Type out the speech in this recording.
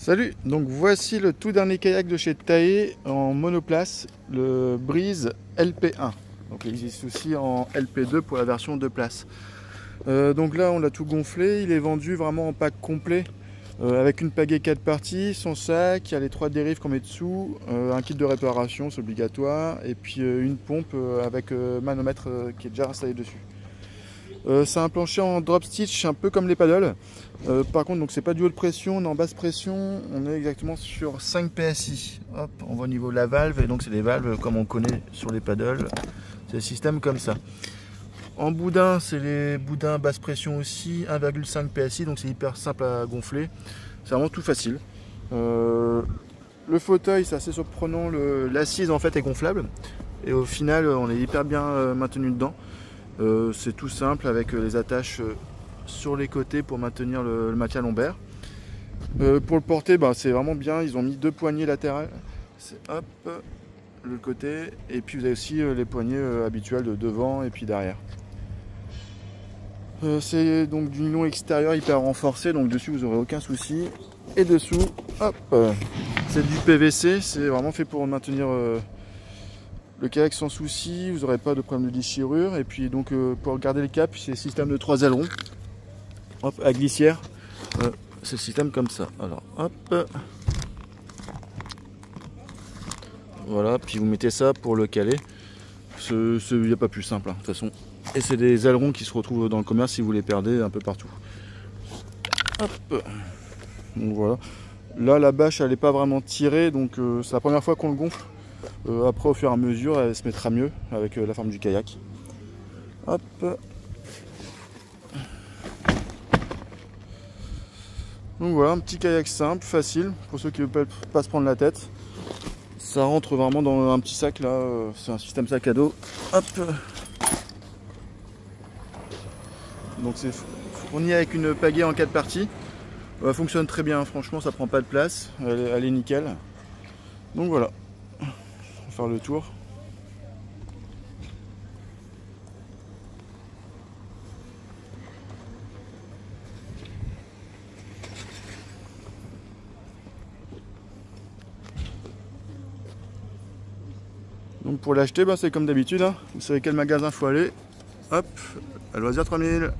Salut, donc voici le tout dernier kayak de chez Tae en monoplace, le Breeze LP1. Donc il existe aussi en LP2 pour la version 2 places. Donc là on l'a tout gonflé, il est vendu vraiment en pack complet avec une pagaie 4 parties, son sac, il y a les 3 dérives qu'on met dessous, un kit de réparation c'est obligatoire et puis une pompe avec manomètre qui est déjà installé dessus. C'est un plancher en drop stitch un peu comme les paddles. Par contre, donc c'est pas du haute pression, on est en basse pression, on est exactement sur 5 PSI. Hop, on va au niveau de la valve et donc c'est des valves comme on connaît sur les paddles. C'est le système comme ça. En boudin, c'est les boudins basse pression aussi, 1,5 PSI, donc c'est hyper simple à gonfler. C'est vraiment tout facile. Le fauteuil, c'est assez surprenant, l'assise en fait est gonflable et au final on est hyper bien maintenu dedans. C'est tout simple avec les attaches sur les côtés pour maintenir le maintien lombaire. Pour le porter, c'est vraiment bien, ils ont mis 2 poignées latérales. C'est hop, le côté, et puis vous avez aussi les poignées habituelles de devant et puis derrière. C'est donc du nylon extérieur hyper renforcé, donc dessus vous n'aurez aucun souci. Et dessous, hop, c'est du PVC, c'est vraiment fait pour maintenir le kayak sans souci, vous n'aurez pas de problème de déchirure. Et puis donc pour garder le cap, c'est le système de 3 ailerons. Hop, à glissière, c'est le système comme ça. Alors hop, voilà, puis vous mettez ça pour le caler. Il n'y a pas plus simple de toute façon. Et c'est des ailerons qui se retrouvent dans le commerce si vous les perdez un peu partout. Hop, donc voilà. Là la bâche elle n'est pas vraiment tirée, donc c'est la première fois qu'on le gonfle. Après au fur et à mesure elle se mettra mieux avec la forme du kayak. Hop. Donc voilà, un petit kayak simple, facile pour ceux qui ne veulent pas se prendre la tête. Ça rentre vraiment dans un petit sac là, c'est un système sac à dos. Hop. Donc c'est fourni avec une pagaie en 4 parties. Elle fonctionne très bien, franchement ça prend pas de place, elle est nickel. Donc voilà, on va faire le tour. Donc pour l'acheter, c'est comme d'habitude, hein. Vous savez quel magasin faut aller. Hop, à Loisirs 3000.